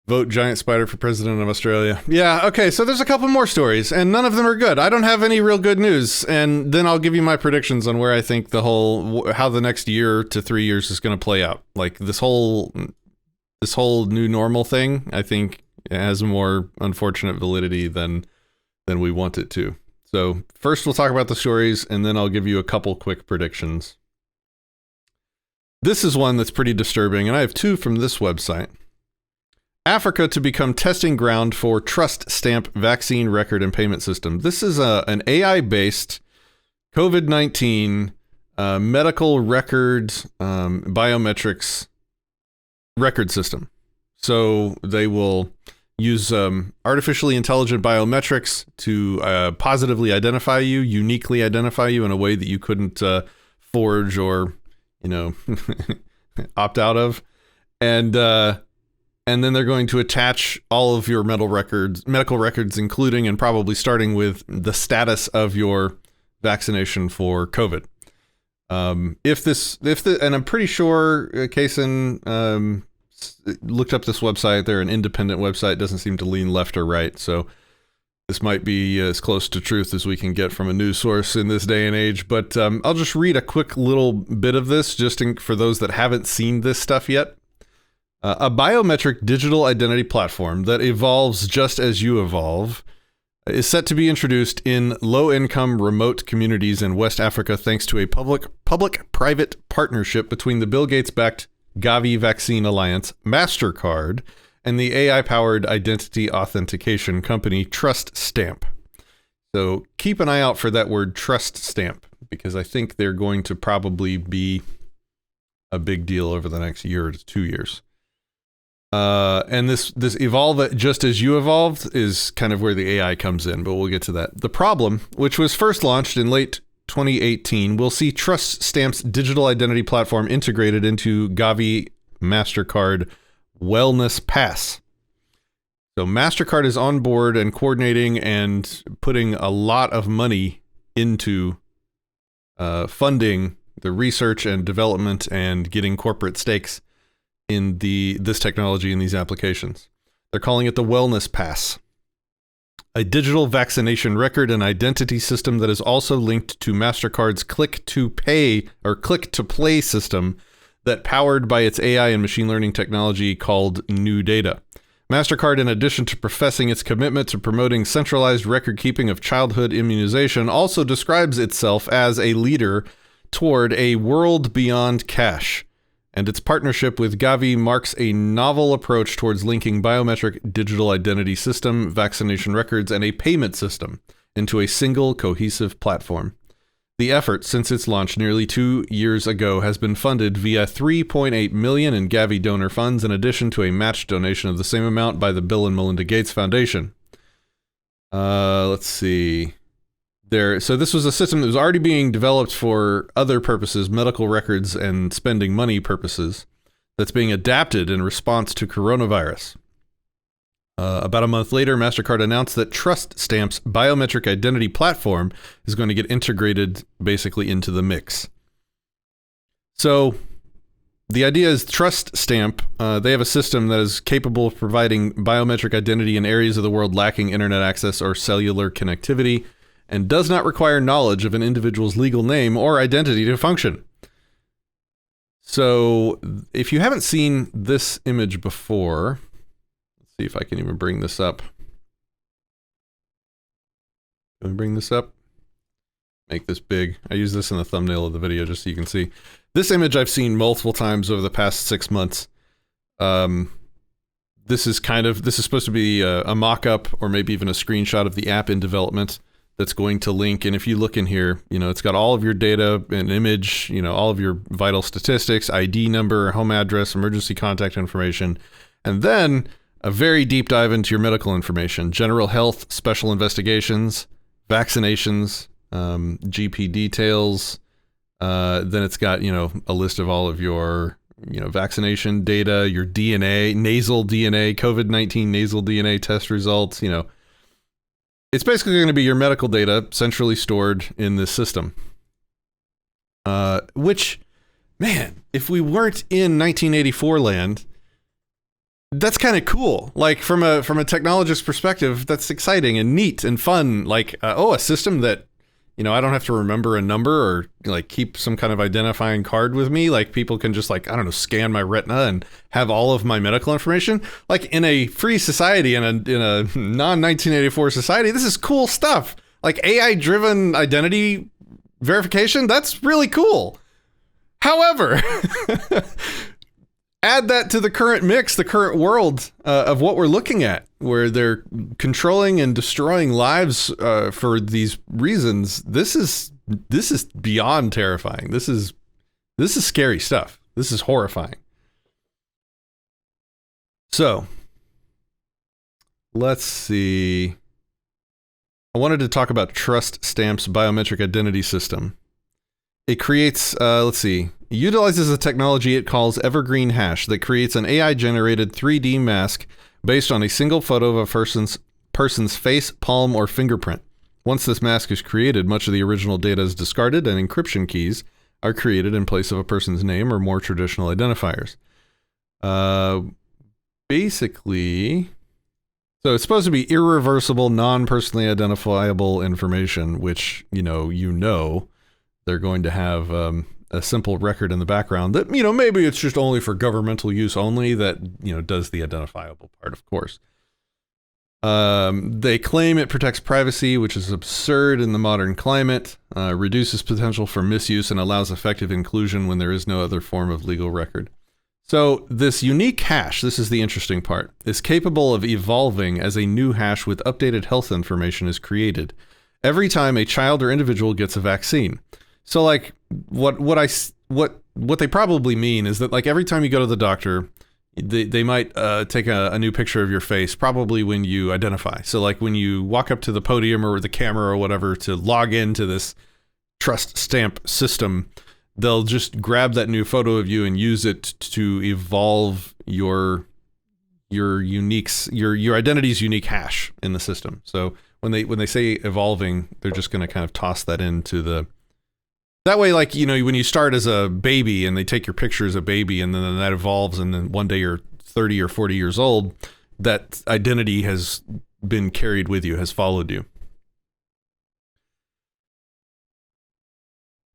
Vote giant spider for president of Australia. Yeah, okay, so there's a couple more stories, and none of them are good. I don't have any real good news, and then I'll give you my predictions on where I think how the next year to 3 years is going to play out. Like, this whole new normal thing, I think it has more unfortunate validity than we want it to. So first we'll talk about the stories, and then I'll give you a couple quick predictions. This is one that's pretty disturbing, and I have two from this website. Africa to become testing ground for trust stamp vaccine record and payment system. This is an AI-based COVID-19 medical record biometrics record system. So they will use artificially intelligent biometrics to positively identify you, uniquely identify you in a way that you couldn't forge or, opt out of. And then they're going to attach all of your medical records, including and probably starting with the status of your vaccination for COVID. And I'm pretty sure Kaysen looked up this website. They're an independent website, doesn't seem to lean left or right. So this might be as close to truth as we can get from a news source in this day and age. But I'll just read a quick little bit of this for those that haven't seen this stuff yet. A biometric digital identity platform that evolves just as you evolve is set to be introduced in low-income remote communities in West Africa thanks to a public-private partnership between the Bill Gates-backed Gavi Vaccine Alliance, MasterCard, and the AI-powered identity authentication company Trust Stamp. So keep an eye out for that word Trust Stamp, because I think they're going to probably be a big deal over the next year to 2 years. And this evolve just as you evolved is kind of where the AI comes in, but we'll get to that. The problem, which was first launched in late 2018, will see Trust Stamp's digital identity platform integrated into Gavi MasterCard Wellness Pass. So MasterCard is on board and coordinating and putting a lot of money into funding the research and development and getting corporate stakes in this technology and these applications. They're calling it the Wellness Pass, a digital vaccination record and identity system that is also linked to MasterCard's click-to-pay or click-to-play system that powered by its AI and machine learning technology called New Data. MasterCard, in addition to professing its commitment to promoting centralized record-keeping of childhood immunization, also describes itself as a leader toward a world beyond cash. And its partnership with Gavi marks a novel approach towards linking biometric digital identity system, vaccination records, and a payment system into a single cohesive platform. The effort, since its launch nearly 2 years ago, has been funded via $3.8 million in Gavi donor funds, in addition to a matched donation of the same amount by the Bill and Melinda Gates Foundation. Let's see. So this was a system that was already being developed for other purposes, medical records and spending money purposes, that's being adapted in response to coronavirus. About a month later, MasterCard announced that Trust Stamp's biometric identity platform is going to get integrated basically into the mix. So the idea is Trust Stamp, they have a system that is capable of providing biometric identity in areas of the world lacking internet access or cellular connectivity, and does not require knowledge of an individual's legal name or identity to function. So if you haven't seen this image before, let's see if I can even bring this up. Can I bring this up? Make this big. I use this in the thumbnail of the video just so you can see. This image I've seen multiple times over the past 6 months. This is supposed to be a mock-up or maybe even a screenshot of the app in development that's going to link. And if you look in here, it's got all of your data, an image, all of your vital statistics, ID number, home address, emergency contact information, and then a very deep dive into your medical information, general health, special investigations, vaccinations, GP details. Then it's got, a list of all of your, vaccination data, your DNA, nasal DNA, COVID-19 nasal DNA test results, It's basically going to be your medical data centrally stored in this system. Which, man, if we weren't in 1984 land, that's kind of cool. Like from a technologist perspective, that's exciting and neat and fun. Like, a system that, I don't have to remember a number or like keep some kind of identifying card with me. Like people can just like, I don't know, scan my retina and have all of my medical information. Like in a free society, in a non-1984 society, this is cool stuff. Like AI-driven identity verification, that's really cool. However, add that to the current mix, the current world of what we're looking at, where they're controlling and destroying lives for these reasons. This is beyond terrifying. This is scary stuff. This is horrifying. So, let's see. I wanted to talk about Trust Stamp's biometric identity system. It creates, utilizes a technology it calls Evergreen Hash that creates an AI-generated 3D mask based on a single photo of a person's face, palm, or fingerprint. Once this mask is created, much of the original data is discarded and encryption keys are created in place of a person's name or more traditional identifiers. Basically, so it's supposed to be irreversible, non-personally identifiable information, which, they're going to have a simple record in the background that, maybe it's just only for governmental use only that, does the identifiable part, of course. They claim it protects privacy, which is absurd in the modern climate, reduces potential for misuse, and allows effective inclusion when there is no other form of legal record. So this unique hash, this is the interesting part, is capable of evolving as a new hash with updated health information is created every time a child or individual gets a vaccine. So like what they probably mean is that like every time you go to the doctor, they might take a new picture of your face, probably when you identify. So like when you walk up to the podium or the camera or whatever to log into this Trust Stamp system, they'll just grab that new photo of you and use it to evolve your identity's unique hash in the system. So when they say evolving, they're just going to kind of toss that into the. That way, like, when you start as a baby and they take your picture as a baby and then that evolves and then one day you're 30 or 40 years old, that identity has been carried with you, has followed you.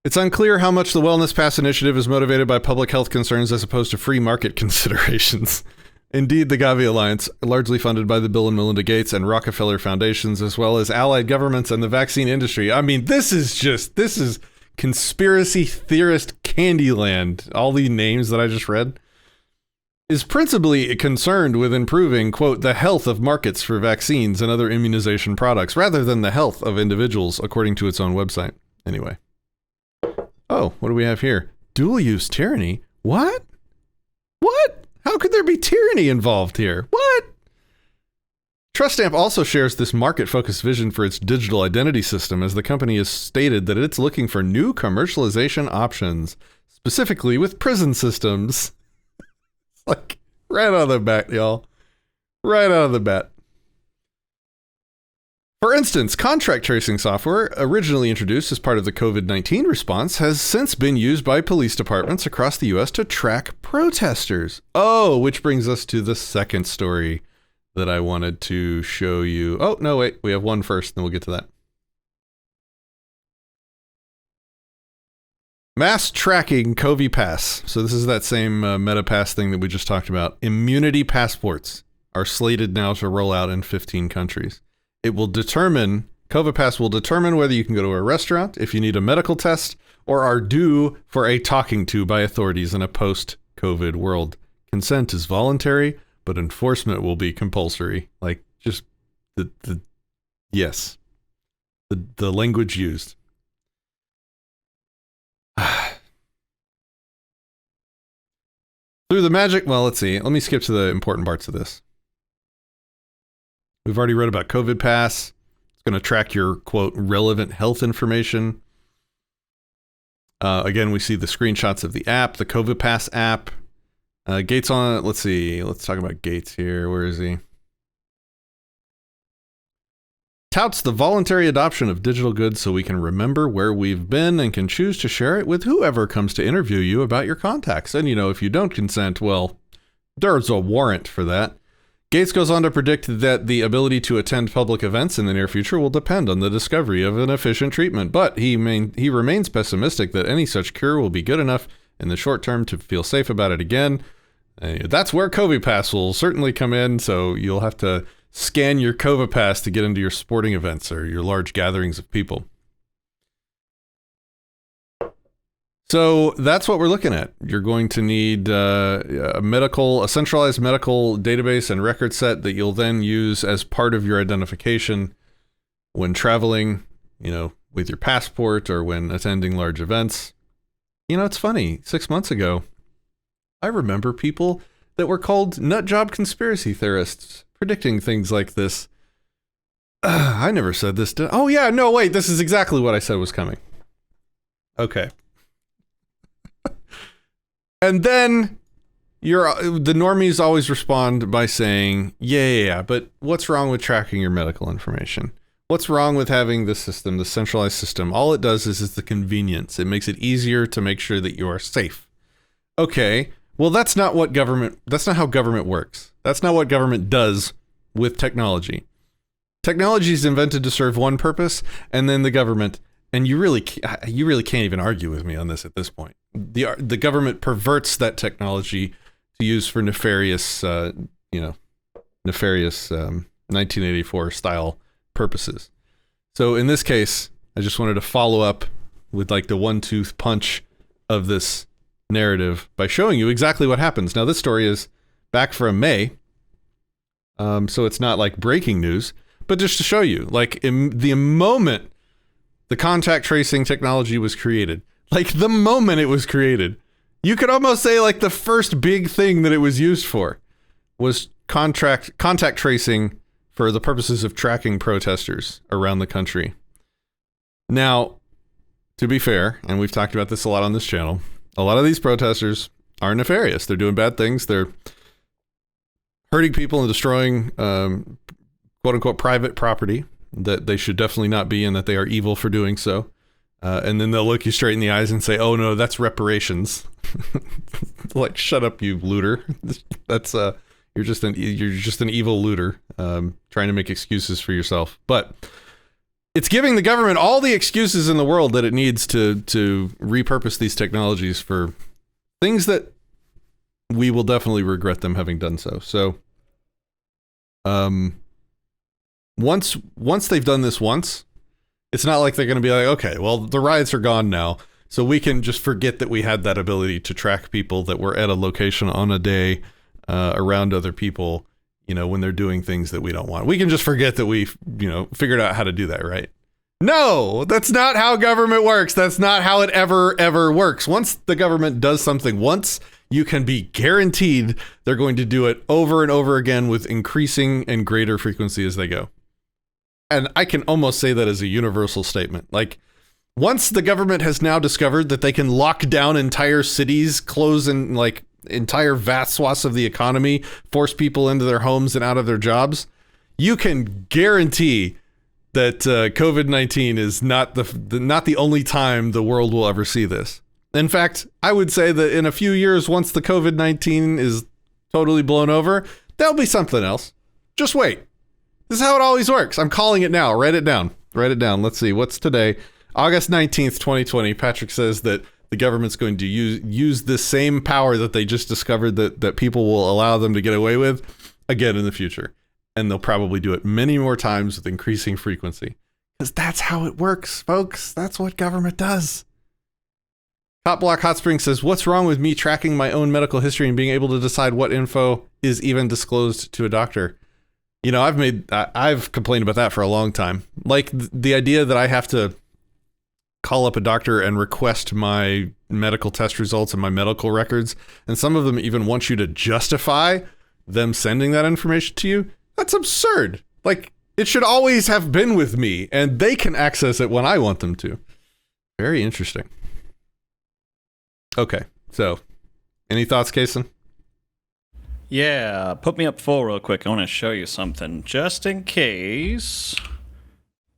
It's unclear how much the Wellness Pass initiative is motivated by public health concerns as opposed to free market considerations. Indeed, the Gavi Alliance, largely funded by the Bill and Melinda Gates and Rockefeller Foundations, as well as allied governments and the vaccine industry. I mean, this is conspiracy theorist Candyland, all the names that I just read, is principally concerned with improving, quote, the health of markets for vaccines and other immunization products, rather than the health of individuals, according to its own website. Anyway. Oh, what do we have here? Dual-use tyranny? What? What? How could there be tyranny involved here? What? Trust Stamp also shares this market-focused vision for its digital identity system, as the company has stated that it's looking for new commercialization options, specifically with prison systems. Like, right out of the bat, y'all. Right out of the bat. For instance, contract tracing software, originally introduced as part of the COVID-19 response, has since been used by police departments across the U.S. to track protesters. Oh, which brings us to the second story that I wanted to show you. Oh, no, wait. We have one first, then we'll get to that. Mass tracking COVID Pass. So this is that same MetaPass thing that we just talked about. Immunity passports are slated now to roll out in 15 countries. It will determine, COVID Pass will determine whether you can go to a restaurant, if you need a medical test, or are due for a talking to by authorities in a post-COVID world. Consent is voluntary, but enforcement will be compulsory. Like, just yes. The language used. Through the magic, well, let's see. Let me skip to the important parts of this. We've already read about COVID Pass. It's going to track your, quote, relevant health information. Again, we see the screenshots of the app, the COVID Pass app. Gates on it. Let's see. Let's talk about Gates here. Where is he? Touts the voluntary adoption of digital goods so we can remember where we've been and can choose to share it with whoever comes to interview you about your contacts. And, if you don't consent, well, There's a warrant for that. Gates goes on to predict that the ability to attend public events in the near future will depend on the discovery of an efficient treatment, but he remains pessimistic that any such cure will be good enough in the short term to feel safe about it again. That's where COVID Pass will certainly come in, so you'll have to scan your COVID Pass to get into your sporting events or your large gatherings of people. So that's what we're looking at. You're going to need a centralized medical database and record set that you'll then use as part of your identification when traveling, with your passport or when attending large events. It's funny. 6 months ago, I remember people that were called nutjob conspiracy theorists predicting things like this. I never said this. Oh yeah, no, wait, this is exactly what I said was coming. Okay. And then the normies always respond by saying, yeah, but what's wrong with tracking your medical information? What's wrong with having this system, the centralized system? All it does is the convenience. It makes it easier to make sure that you are safe. Okay, well, that's not how government works. That's not what government does with technology. Technology is invented to serve one purpose, and then the government, and you really can't even argue with me on this at this point. The government perverts that technology to use for nefarious 1984 style purposes. So in this case, I just wanted to follow up with like the one-tooth punch of this narrative by showing you exactly what happens. Now this story is back from May, so it's not like breaking news, but just to show you, like in the moment the contact tracing technology was created, like the moment it was created, you could almost say like the first big thing that it was used for was contact tracing for the purposes of tracking protesters around the country. Now, to be fair, and we've talked about this a lot on this channel, a lot of these protesters are nefarious. They're doing bad things. They're hurting people and destroying quote unquote private property that they should definitely not be, and that they are evil for doing so. And then they'll look you straight in the eyes and say, oh no, that's reparations. Like, shut up, you looter. That's you're just an evil looter, trying to make excuses for yourself. But it's giving the government all the excuses in the world that it needs to repurpose these technologies for things that we will definitely regret them having done so. So, once they've done this once, it's not like they're going to be like, okay, well, the riots are gone now, so we can just forget that we had that ability to track people that were at a location on a day around other people, when they're doing things that we don't want. We can just forget that we've, figured out how to do that, right? No, that's not how government works. That's not how it ever works. Once the government does something once, you can be guaranteed they're going to do it over and over again with increasing and greater frequency as they go. And I can almost say that as a universal statement. Like, once the government has now discovered that they can lock down entire cities, close in like entire vast swaths of the economy, force people into their homes and out of their jobs, you can guarantee that COVID-19 is not the only time the world will ever see this. In fact, I would say that in a few years, once the COVID-19 is totally blown over, there'll be something else. Just wait. This is how it always works. I'm calling it now. Write it down. Let's see. What's today? August 19th, 2020. Patrick says that the government's going to use this same power that they just discovered that people will allow them to get away with again in the future. And they'll probably do it many more times with increasing frequency. Because that's how it works, folks. That's what government does. Hot Block Hot Spring says, what's wrong with me tracking my own medical history and being able to decide what info is even disclosed to a doctor? I've complained about that for a long time. Like the idea that I have to call up a doctor and request my medical test results and my medical records, and some of them even want you to justify them sending that information to you. That's absurd. Like, it should always have been with me, and they can access it when I want them to. Very interesting. Okay, so any thoughts, Kason? Yeah, put me up full real quick. I want to show you something. Just in case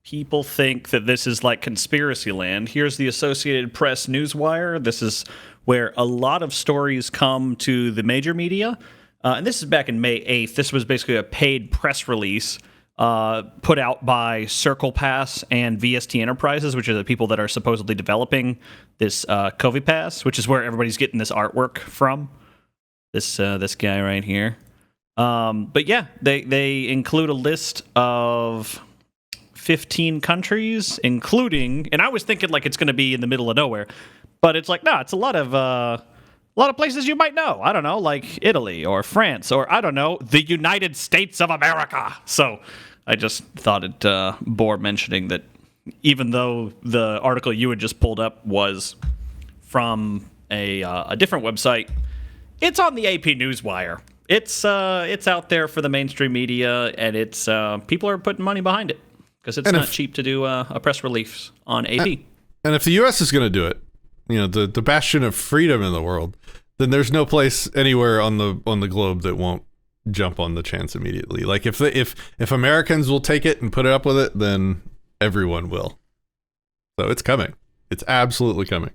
people think that this is like conspiracy land, here's the Associated Press Newswire. This is where a lot of stories come to the major media. And this is back in May 8th. This was basically a paid press release put out by Circle Pass and VST Enterprises, which are the people that are supposedly developing this COVID Pass, which is where everybody's getting this artwork from. This guy right here. But yeah, they include a list of 15 countries, including, and I was thinking like it's going to be in the middle of nowhere, but it's like, no, it's a lot of places you might know. I don't know, like Italy or France or, I don't know, the United States of America. So I just thought it bore mentioning that even though the article you had just pulled up was from a different website, it's on the AP Newswire. It's out there for the mainstream media, and it's people are putting money behind it because it's not cheap to do a press release on AP. And if the U.S. is going to do it, the bastion of freedom in the world, then there's no place anywhere on the globe that won't jump on the chance immediately. Like if Americans will take it and put it up with it, then everyone will. So it's coming. It's absolutely coming.